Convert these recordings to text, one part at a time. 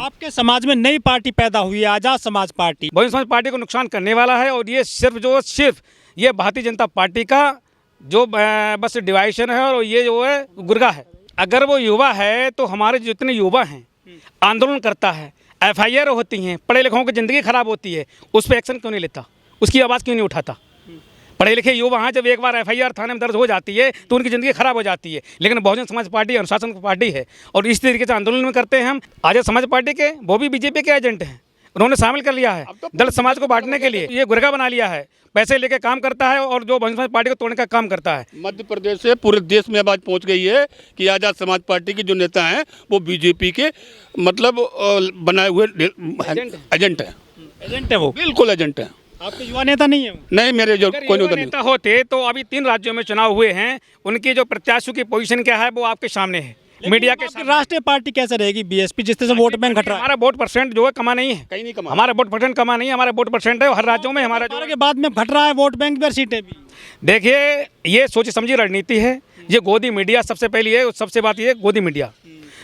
आपके समाज में नई पार्टी पैदा हुई है, आजाद समाज पार्टी। बहुजन समाज पार्टी को नुकसान करने वाला है और ये सिर्फ ये भारतीय जनता पार्टी का जो बस डिवाइशन है और ये जो है गुर्गा है। अगर वो युवा है तो हमारे जितने युवा हैं आंदोलन करता है, FIR होती हैं, पढ़े लिखों की ज़िंदगी खराब होती है, उस पर एक्शन क्यों नहीं लेता, उसकी आवाज़ क्यों नहीं उठाता? पढ़े लिखे युवा हैं, जब एक बार FIR थाने में दर्ज हो जाती है तो उनकी ज़िंदगी खराब हो जाती है। लेकिन बहुजन समाज पार्टी अनुशासन की पार्टी है और इस तरीके से आंदोलन में करते हैं हम। आजाद समाज पार्टी के वो भी BJP के एजेंट हैं, उन्होंने शामिल कर लिया है दलित समाज को बांटने के लिए। ये गुर्गा बना लिया है, पैसे लेके काम करता है और जो बहुजन समाज पार्टी को तोड़ने का काम करता है। मध्य प्रदेश से पूरे देश में आवाज पहुंच गई है कि आजाद समाज पार्टी के जो नेता हैं वो BJP के मतलब बनाए हुए एजेंट हैं। एजेंट है वो, बिल्कुल एजेंट हैं। आपके युवा नेता नहीं है वो? नहीं, मेरे जो कोई युवा नेता होते तो अभी 3 राज्यों में चुनाव हुए हैं, उनकी जो प्रत्याशियों की पोजीशन क्या है वो आपके सामने है, मीडिया के सामने। राष्ट्रीय पार्टी कैसे रहेगी BSP, जिस तरह से वोट बैंक घट रहा है? हमारा वोट परसेंट जो है कमा नहीं है, कहीं नहीं कमा। हमारा वोट परसेंट कमा नहीं है, हमारा वोट परसेंट है हर राज्यों में हमारा जो के बाद में घट रहा है वोट बैंक पर, सीटें भी। देखिए ये सोची समझी रणनीति है। ये गोदी मीडिया सबसे पहली है, सबसे बात ये गोदी मीडिया।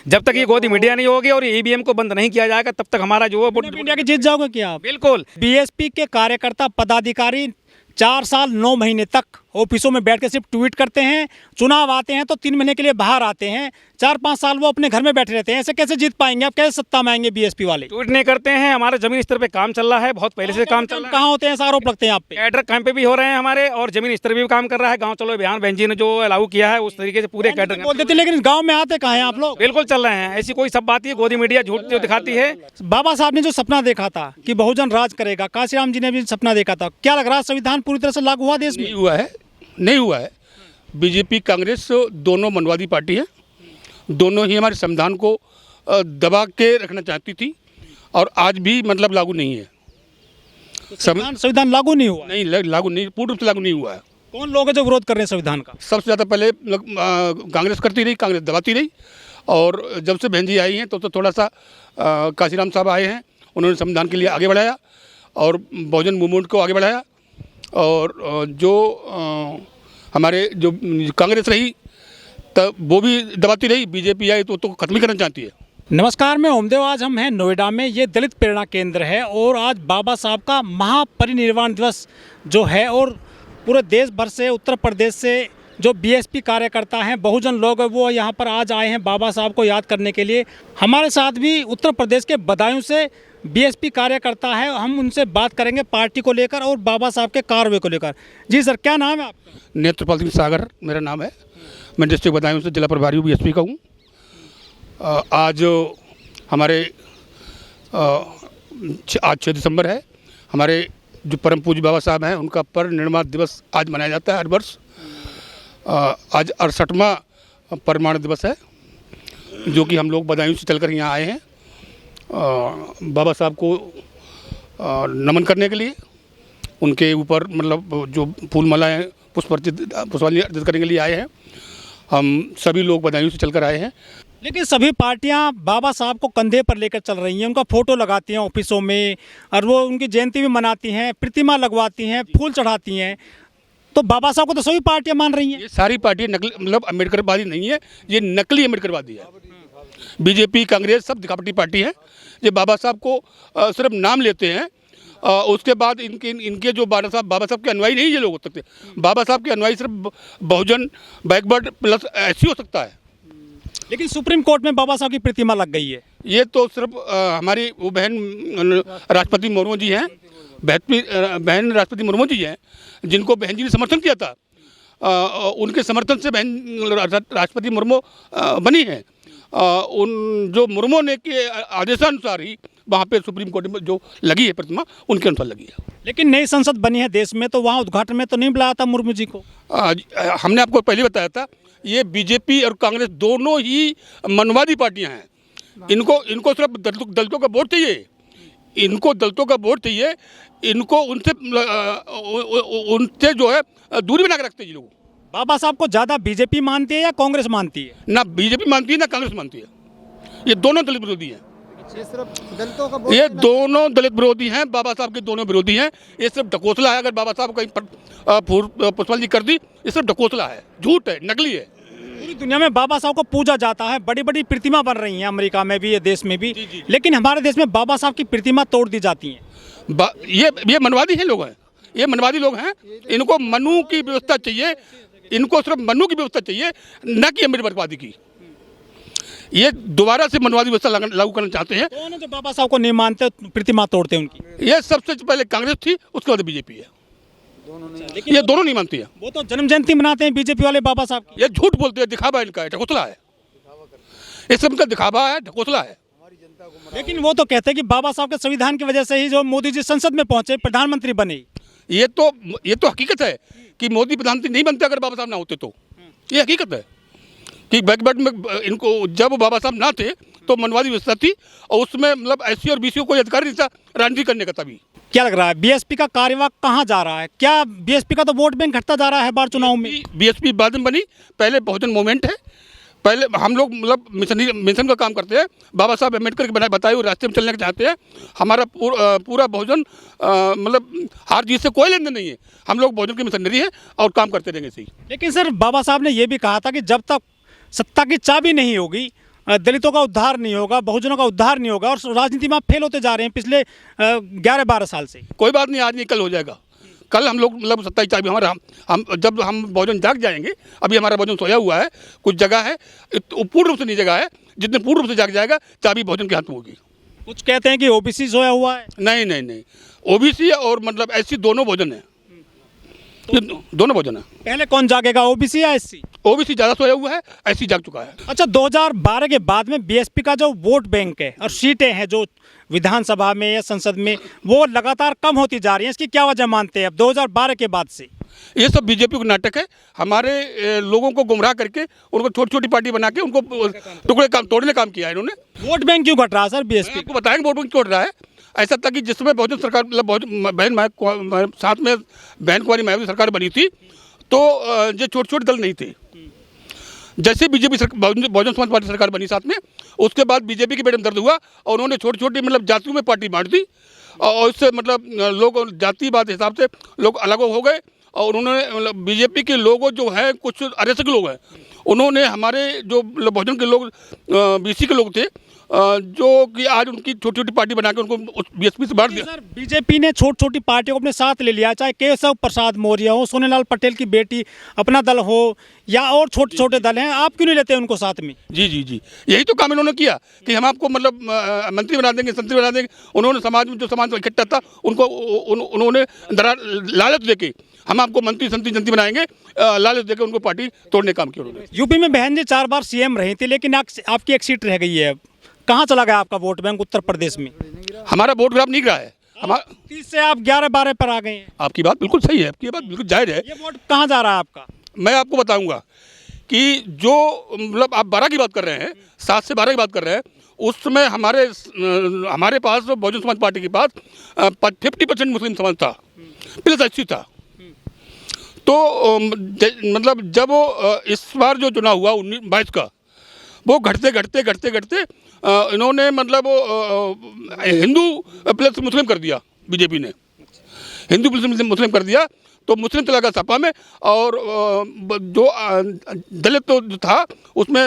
जब तक ये गोदी मीडिया नहीं होगी और EVM को बंद नहीं किया जाएगा तब तक हमारा जो है वोट इंडिया के जीत जाओगे क्या आप? बिल्कुल। BSP के कार्यकर्ता पदाधिकारी 4 साल 9 महीने तक ऑफिसों में बैठ के सिर्फ ट्वीट करते हैं, चुनाव आते हैं तो 3 महीने के लिए बाहर आते हैं, 4-5 साल वो अपने घर में बैठे रहते हैं। ऐसे कैसे जीत पाएंगे आप? कैसे सत्ता में आएंगे BSP वाले? ट्वीट नहीं करते हैं, हमारे जमीन स्तर पे काम चल रहा है, बहुत पहले से काम चल रहा है। कहाँ होते हैं ऐसा आरोप लगते हैं आप पे? कैडर कैंप पे भी हो रहे हैं हमारे और जमीन स्तर भी काम कर रहा है। गाँव चलो अभियान बहन जी ने जो लागू किया है उस तरीके से पूरे कैडर बोल देते, लेकिन गाँव में आते कहाँ हैं आप लोग? बिल्कुल चल रहे हैं। ऐसी कोई सब बात ही गोदी मीडिया झूठ जो दिखाती है। बाबा साहब ने जो सपना देखा था कि बहुजन राज करेगा, काशीराम जी ने भी सपना देखा था, क्या लग रहा है संविधान पूरी तरह से लागू हुआ देश में? नहीं हुआ है। BJP कांग्रेस दोनों मनवादी पार्टी है, दोनों ही हमारे संविधान को दबा के रखना चाहती थी और आज भी मतलब लागू नहीं है। संविधान लागू नहीं हुआ? नहीं, लागू नहीं, पूर्ण रूप से लागू नहीं हुआ है। कौन लोग है जो विरोध कर रहे हैं संविधान का? सबसे ज़्यादा पहले कांग्रेस करती रही, कांग्रेस दबाती रही और जब से बहन जी आई हैं तो थोड़ा सा काशीराम साहब आए हैं, उन्होंने संविधान के लिए आगे बढ़ाया और बहुजन मूवमेंट को आगे बढ़ाया। और जो हमारे जो कांग्रेस रही तब वो भी दबाती रही, BJP आई तो ख़त्म ही करना चाहती है। नमस्कार, मैं ओमदेव। आज हम हैं नोएडा में, ये दलित प्रेरणा केंद्र है और आज बाबा साहब का महापरिनिर्वाण दिवस जो है और पूरे देश भर से, उत्तर प्रदेश से जो BSP कार्यकर्ता हैं, बहुजन लोग हैं, वो यहाँ पर आज आए हैं बाबा साहब को याद करने के लिए। हमारे साथ भी उत्तर प्रदेश के बदायूं से BSP कार्यकर्ता है, हम उनसे बात करेंगे पार्टी को लेकर और बाबा साहब के कार्रवाई को लेकर। जी सर, क्या नाम है आपका? नेत्रपाल सिंह सागर मेरा नाम है। मैं डिस्ट्रिक्ट बदायूं से जिला प्रभारी BSP का हूँ। आज हमारे आज 6 दिसंबर है। हमारे जो परम पूज्य बाबा साहब हैं उनका परिनिर्वाण दिवस आज मनाया जाता है हर वर्ष। आज 68वां परिनिर्वाण दिवस है जो कि हम लोग बदायूं से चलकर यहाँ आए हैं बाबा साहब को नमन करने के लिए। उनके ऊपर मतलब जो फूल मालाएँ पुष्पांजलि अर्पित करने के लिए आए हैं। हम सभी लोग बदायूं से चलकर आए हैं। लेकिन सभी पार्टियां बाबा साहब को कंधे पर लेकर चल रही हैं, उनका फोटो लगाती हैं ऑफिसों में और वो उनकी जयंती भी मनाती हैं, प्रतिमा लगवाती हैं, फूल चढ़ाती हैं। तो बाबा साहब को तो सभी पार्टियां मान रही हैं। ये सारी पार्टियां नकली मतलब अम्बेडकरवादी नहीं है, ये नकली अम्बेडकरवादी है। BJP कांग्रेस सब दिखावटी पार्टी है। ये बाबा साहब को सिर्फ नाम लेते हैं, उसके बाद इनके जो बाबा साहब के अनुयायी नहीं ये लोग हो सकते। बाबा साहब के अनुयायी सिर्फ बहुजन बैकवर्ड प्लस ऐसी हो सकता है। लेकिन सुप्रीम कोर्ट में बाबा साहब की प्रतिमा लग गई है। ये तो सिर्फ हमारी वो बहन राष्ट्रपति मुर्मू जी हैं, बहन राष्ट्रपति मुर्मू जी हैं, जिनको बहन जी ने समर्थन किया था। उनके समर्थन से बहन राष्ट्रपति मुर्मू बनी है। उन जो मुर्मू ने के आदेशानुसार ही वहाँ पे सुप्रीम कोर्ट में जो लगी है प्रतिमा उनके अनुसार लगी है। लेकिन नई संसद बनी है देश में, तो वहाँ उद्घाटन में तो नहीं बुलाया था मुर्मू जी को? हमने आपको पहले बताया था, ये BJP और कांग्रेस दोनों ही मनवादी पार्टियां हैं। इनको सिर्फ दलितों का वोट चाहिए, इनको दलितों का वोट चाहिए, इनको उनसे जो है दूरी बना के रखते हैं ये लोग। बाबा साहब को ज़्यादा BJP मानती है या कांग्रेस मानती है? ना BJP मानती है ना कांग्रेस मानती है। ये दोनों दलित विरोधी हैं। ये दोनों दलित विरोधी हैं, बाबा साहब के दोनों विरोधी हैं। ये सिर्फ ढकोसला है। अगर बाबा साहब कहीं पुष्पांजलि कर दी, ये सिर्फ ढकोसला है, झूठ है, नकली है। पूरी दुनिया में बाबा साहब को पूजा जाता है, बड़ी बड़ी प्रतिमा बन रही हैं अमेरिका में भी, ये देश में भी, लेकिन हमारे देश में बाबा साहब की प्रतिमा तोड़ दी जाती है। ये मनवादी हैं लोग हैं, ये मनवादी लोग हैं। इनको मनु की व्यवस्था चाहिए, इनको सिर्फ मनु की व्यवस्था चाहिए, न कि अमृतवादी की। ये दोबारा से मनवादी व्यवस्था लागू करना चाहते हैं। कौन जो बाबा साहब को नहीं मानते, प्रतिमा तोड़ते हैं उनकी? ये सबसे पहले कांग्रेस थी, उसके बाद बीजेपी है। ये दोनों नहीं मानती है। वो तो जन्म जयंती मनाते हैं बीजेपी वाले बाबा साहब की। ये झूठ बोलते हैं, दिखावा इनका है, ढकोसला है। ये सब इनका दिखावा है, ढकोसला है। लेकिन वो तो कहते हैं कि बाबा साहब के संविधान की वजह से ही जो मोदी जी संसद में पहुंचे, प्रधानमंत्री बने। ये तो हकीकत है कि मोदी प्रधानमंत्री नहीं बनते अगर बाबा साहब ना होते तो। ये हकीकत है कि बैकबैट में इनको, जब बाबा साहब ना थे तो मनवादी व्यवस्था थी, और उसमें मतलब एससी और बीसी को कोई अधिकार नहीं था राजनीति करने का। तभी क्या लग रहा है बीएसपी का कार्यवाह कहाँ जा रहा है? क्या बीएसपी का तो वोट बैंक घटता जा रहा है बार चुनाव में? बीएसपी बाद में बनी, पहले बहुजन मूवमेंट है। पहले हम लोग मतलब मिशन का काम करते हैं। बाबा साहब अम्बेडकर के बनाए बताए हुए रास्ते में चलने के चाहते हैं। हमारा पूरा बहुजन मतलब हार जीत से कोई लेन देन नहीं है। हम लोग बहुजन की मिशनरी है और काम करते रहेंगे सही। लेकिन सर, बाबा साहब ने ये भी कहा था कि जब तक सत्ता की चाबी नहीं होगी, दलितों का उद्धार नहीं होगा, बहुजनों का उद्धार नहीं होगा, और राजनीति में आप फेल होते जा रहे हैं पिछले 11-12 साल से। कोई बात नहीं, आज नहीं कल हो जाएगा। कल हम लोग मतलब सत्ता की चाबी हमारा, हम जब हम बहुजन जाग जाएंगे। अभी हमारा बहुजन सोया हुआ है, कुछ जगह है, पूर्ण रूप से नहीं जगह है। जितने पूर्ण रूप से जाग जाएगा, चाबी बहुजन के हाथ में होगी। कुछ कहते हैं कि ओबीसी सोया हुआ है। नहीं, ओबीसी और मतलब एससी दोनों बहुजन है। दोनों बहुजन है। पहले कौन जागेगा, ओबीसी या एससी? ओबीसी ज़्यादा सोया हुआ है, एससी जाग चुका है। अच्छा, 2012 के बाद में बीएसपी का जो वोट बैंक है और सीटें हैं जो विधानसभा में या संसद में, वो लगातार कम होती जा रही हैं। इसकी क्या वजह मानते हैं अब 2012 के बाद से? ये सब बीजेपी का नाटक है। हमारे लोगों को गुमराह करके, उनको छोटी छोटी पार्टी बना के, उनको टुकड़े काम तोड़ने काम किया है इन्होंने। वोट बैंक क्यों घट रहा है सर बीएसपी? आपको बताएंगे वोट बैंक क्यों घट रहा है। ऐसा था कि जिसमें बहुजन सरकार मतलब साथ में बहन कुमारी मायावती सरकार बनी थी, तो ये छोटे छोटे दल नहीं थे। जैसे बीजेपी बहुजन समाज पार्टी सरकार बनी साथ में, उसके बाद बीजेपी के पेट में दर्द हुआ और उन्होंने छोटी छोटी मतलब जातियों में पार्टी बांट दी, और इससे मतलब लोग जातिवाद हिसाब से लोग अलग हो गए। और उन्होंने मतलब बीजेपी के लोग जो हैं, कुछ अराजक लोग हैं, उन्होंने हमारे जो बहुजन के लोग, बीसी के लोग थे, जो कि आज उनकी छोटी छोटी पार्टी बना के उनको बीएसपी से बांट दिया। सर, बीजेपी ने छोटी छोटी पार्टियों को अपने साथ ले लिया, चाहे केशव प्रसाद मौर्य हो, सोनेलाल पटेल की बेटी अपना दल हो, या और छोटे छोटे दल हैं, आप क्यों नहीं लेते उनको साथ में? जी, यही तो काम इन्होंने किया कि हम आपको मतलब मंत्री बना देंगे, संतरी बना देंगे। उन्होंने समाज में जो समाज इकट्ठा था उनको उन्होंने लालच देके हम आपको मंत्री संतरी जंती बनाएंगे, लालच देकर उनको पार्टी तोड़ने काम किया उन्होंने। यूपी में बहन जी 4 बार सीएम रही थी, लेकिन आपकी एक सीट रह गई है। अब कहाँ चला गया आपका वोट बैंक उत्तर प्रदेश में? हमारा वोट ग्राफ नहीं गिरा है। 30 से आप 11-12 पर आ गए हैं। आपकी बात बिल्कुल सही है, आपकी बात बिल्कुल जायज़ है। ये वोट कहाँ जा रहा है आपका? मैं आपको बताऊंगा कि जो मतलब आप 12 की बात कर रहे हैं, 7 से 12 की बात कर रहे हैं, उस समय हमारे पास बहुजन समाज पार्टी के पास 50% मुस्लिम समाज था, प्लस 80 था। तो मतलब जब इस बार जो चुनाव हुआ 19-22 का, वो घटते इन्होंने मतलब हिंदू प्लस मुस्लिम कर दिया। बीजेपी ने हिंदू प्लस मुस्लिम कर दिया, तो मुस्लिम चला गया सपा में, और जो दलित तो था उसमें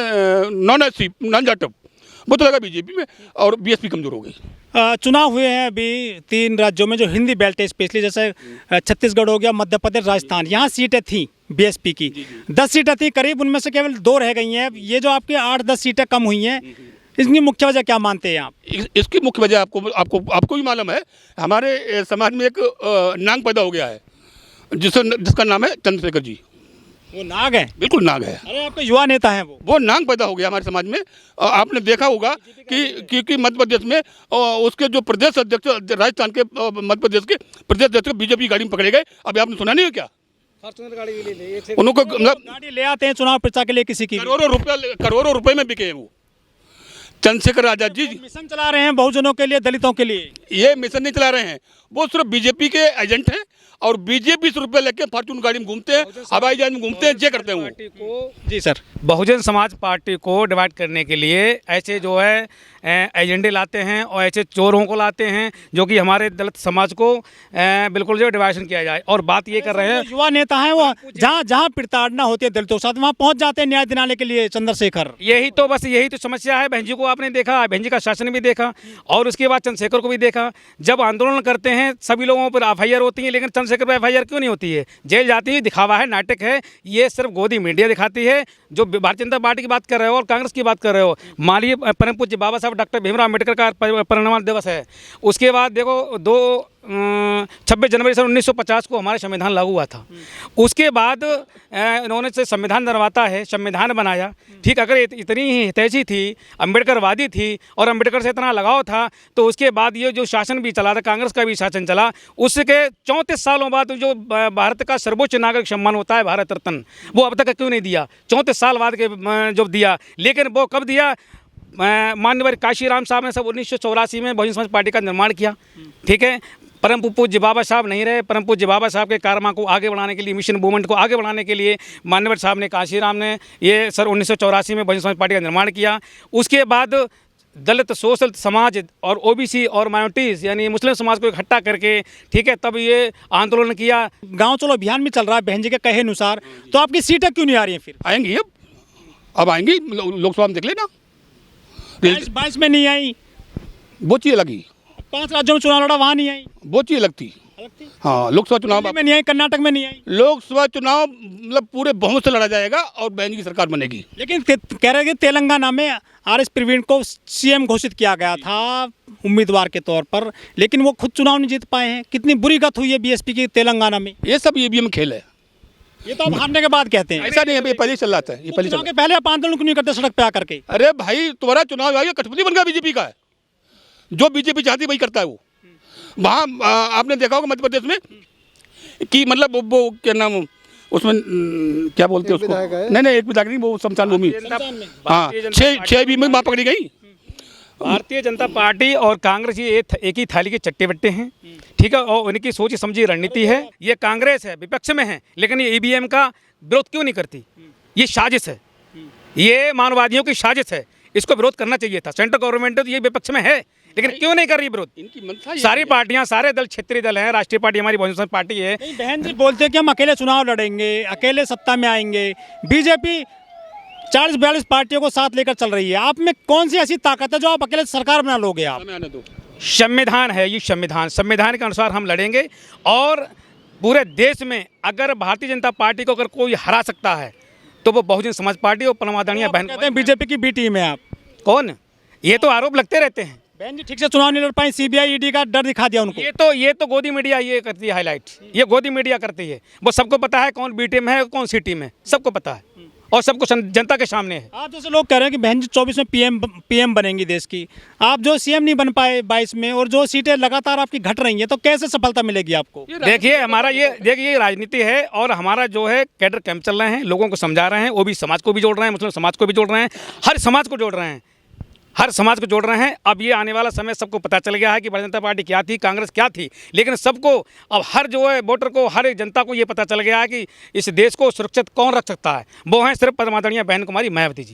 नॉन जाटव वो चला गया बीजेपी में, और बीएसपी कमजोर हो गई। चुनाव हुए हैं अभी 3 राज्यों में जो हिंदी बेल्ट है, स्पेशली जैसे छत्तीसगढ़ हो गया, मध्य प्रदेश, राजस्थान। यहाँ सीटें थी बीएसपी की, 10 सीटें थी करीब, उनमें से केवल 2 रह गई हैं। ये जो आपकी 8-10 सीटें कम हुई हैं, इसकी मुख्य वजह क्या मानते हैं आप? इसकी मुख्य वजह आपको भी मालूम है। हमारे समाज में एक नांग पैदा हो गया है, जिसका नाम है चंद्रशेखर जी। वो नाग है? बिल्कुल नाग है। अरे आपके युवा नेता हैं वो नाग पैदा हो गया हमारे समाज में। आपने देखा होगा कि मध्य प्रदेश में उसके जो प्रदेश अध्यक्ष, राजस्थान के मध्य प्रदेश के प्रदेश अध्यक्ष बीजेपी गाड़ी में पकड़े गए। अभी आपने सुना नहीं हो क्या? उनको मतलब गाड़ी ले आते हैं चुनाव प्रचार के लिए, किसी की करोड़ों रुपए में बिके हैं वो। चंद्रशेखर आजाद जी मिशन चला रहे हैं बहुजनों के लिए, दलितों के लिए। ये मिशन नहीं चला रहे हैं, वो सिर्फ बीजेपी के एजेंट हैं, और बीजेपी से रुपये लेके फॉर्चून गाड़ी में घूमते हैं, हवाई जहाज में घूमते हैं, ये करते हैं वो। जी सर, बहुजन समाज पार्टी को डिवाइड करने के लिए ऐसे जो है एजेंडे लाते हैं और ऐसे चोरों को लाते हैं जो कि हमारे दलित समाज को बिल्कुल जो डिवाइशन किया जाए। और बात ये कर रहे हैं, युवा नेता हैं वो, जहाँ जहाँ प्रताड़ना होती है दलितों के साथ वहाँ पहुँच जाते हैं न्याय दिलाने के लिए। चंद्रशेखर, यही तो बस यही तो समस्या है। बहन जी को आपने देखा, बहन जी का शासन भी देखा और उसके बाद चंद्रशेखर को भी देखा। जब आंदोलन करते हैं सभी लोगों पर एफआईआर होती है, लेकिन चंद्रशेखर पर एफआईआर क्यों नहीं होती है? जेल जाती है, दिखावा है, नाटक है। ये सिर्फ गोदी मीडिया दिखाती है। जो भारतीय जनता पार्टी की बात कर रहे हो और कांग्रेस की बात कर रहे हो, माननीय परम पूज्य बाबा साहब डॉक्टर भीमराव अम्बेडकर का परिनिर्वाण दिवस है। उसके बाद देखो 26 जनवरी सन 1950 को हमारा संविधान लागू हुआ था। उसके बाद इन्होंने से संविधान बनवाता है, संविधान बनाया। ठीक, अगर इतनी ही हितैषी थी, अम्बेडकरवादी थी और अम्बेडकर से इतना लगाव था, तो उसके बाद ये जो शासन भी चला था, कांग्रेस का भी शासन चला, उसके 34 सालों बाद जो भारत का सर्वोच्च नागरिक सम्मान होता है भारत रत्न, वो अब तक क्यों नहीं दिया? 34 साल बाद के जो दिया, लेकिन वो कब दिया? माननीय काशीराम साहब ने सब 1984 में बहुजन समाज पार्टी का निर्माण किया। ठीक है, परम पूज्य बाबा साहब नहीं रहे। परम पूज्य बाबा साहब के कारनामा को आगे बढ़ाने के लिए, मिशन मूवमेंट को आगे बढ़ाने के लिए माननीय साहब ने, काशीराम ने ये सर 1984 में बहुजन समाज पार्टी का निर्माण किया। उसके बाद दलित सोशल समाज और ओबीसी और माइनॉरिटीज़ यानी मुस्लिम समाज को इकट्ठा करके, ठीक है, तब ये आंदोलन किया। गाँव चलो अभियान भी चल रहा है बहन जी के कहे अनुसार, तो आपकी सीटें क्यों नहीं आ रही हैं? फिर आएंगी, अब आएंगी। लोकसभा में देख लेना, 22 में नहीं आई, वो चीज़ लगी। 5 राज्यों में चुनाव लड़ा, वहाँ नहीं आई। वो चीज़ लगती। हाँ, लोकसभा चुनाव दिल्ली में नहीं आई, कर्नाटक में नहीं आई। लोकसभा चुनाव मतलब पूरे बहुमत से लड़ा जाएगा और बहन की सरकार बनेगी। लेकिन कह रहे हैं कि तेलंगाना में आर एस प्रवीण को सीएम घोषित किया गया था उम्मीदवार के तौर पर, लेकिन वो खुद चुनाव नहीं जीत पाए हैं। कितनी बुरी गत हुई है बीएसपी की तेलंगाना में। ये सब ईवीएम खेल है। ये तो आप हारने के बाद कहते हैं। ऐसा नहीं है, ये पहले ही चल रहा था। ये पहले चुनाव के पहले आप आंदोलन क्यों नहीं करते सड़क पे आकर के? अरे भाई, तुम्हारा चुनाव आयोग कठपुतली बन गया बीजेपी का है। जो बीजेपी चाहती वही करता है वो। वहाँ आपने देखा होगा मध्य प्रदेश में कि मतलब वो क्या नाम, उसमें क्या बोलते हैं उसको? नहीं, एक विधायक नहीं, वो शमशान भूमि। हाँ, 6 भी में वहाँ पकड़ी गई। भारतीय जनता पार्टी और कांग्रेस ये एक ही थाली के चट्टे बट्टे हैं। ठीक है, और उनकी सोची समझी रणनीति है। ये कांग्रेस है, विपक्ष में है, लेकिन ये ईवीएम का विरोध क्यों नहीं करती? ये साजिश है, ये मानववादियों की साजिश है। इसको विरोध करना चाहिए था। सेंट्रल गवर्नमेंट तो ये विपक्ष में है, लेकिन क्यों नहीं कर रही विरोध? इनकी मंशा सारी पार्टियां, सारे दल, क्षेत्रीय दल हैं। राष्ट्रीय पार्टी हमारी बहुजन समाज पार्टी है। बहन जी बोलते हैं कि हम अकेले चुनाव लड़ेंगे, अकेले सत्ता में आएंगे। बीजेपी 40-42 पार्टियों को साथ लेकर चल रही है। आप में कौन सी ऐसी ताकत है जो आप अकेले सरकार बना लोगे? आप संविधान है, ये संविधान के अनुसार हम लड़ेंगे। और पूरे देश में अगर भारतीय जनता पार्टी को अगर कोई हरा सकता है तो वो बहुजन समाज पार्टी और परमादरणीय बहन कहते हैं बीजेपी की बी टीम है आप। कौन? ये तो आरोप लगते रहते हैं। बहन जी ठीक से चुनाव नहीं लड़ पाई, सीबीआई ईडी का डर दिखा दिया उनको। ये तो गोदी मीडिया ये करती है हाईलाइट। ये गोदी मीडिया करती है। वो सबको पता है कौन बी टीम है, कौन सी टीम है, सबको पता है और सबको जनता के सामने है। आप जैसे लोग कह रहे हैं कि बहन जी 24 में पीएम बनेंगी देश की, आप जो सीएम नहीं बन पाए 22 में और जो सीटें लगातार आपकी घट रही हैं, तो कैसे सफलता मिलेगी आपको? देखिए हमारा ये राजनीति है और हमारा जो है कैडर कैंप चल रहे हैं, लोगों को समझा रहे हैं, वो भी समाज को भी जोड़ रहे हैं, मुस्लिम समाज को भी जोड़ रहे हैं, हर समाज को जोड़ रहे हैं, हर समाज को जोड़ रहे हैं। अब ये आने वाला समय सबको पता चल गया है कि भारतीय जनता पार्टी क्या थी, कांग्रेस क्या थी, लेकिन सबको अब हर जो है वोटर को, हर एक जनता को ये पता चल गया है कि इस देश को सुरक्षित कौन रख सकता है। वो हैं सिर्फ परमादरणीय बहन कुमारी मायावती जी।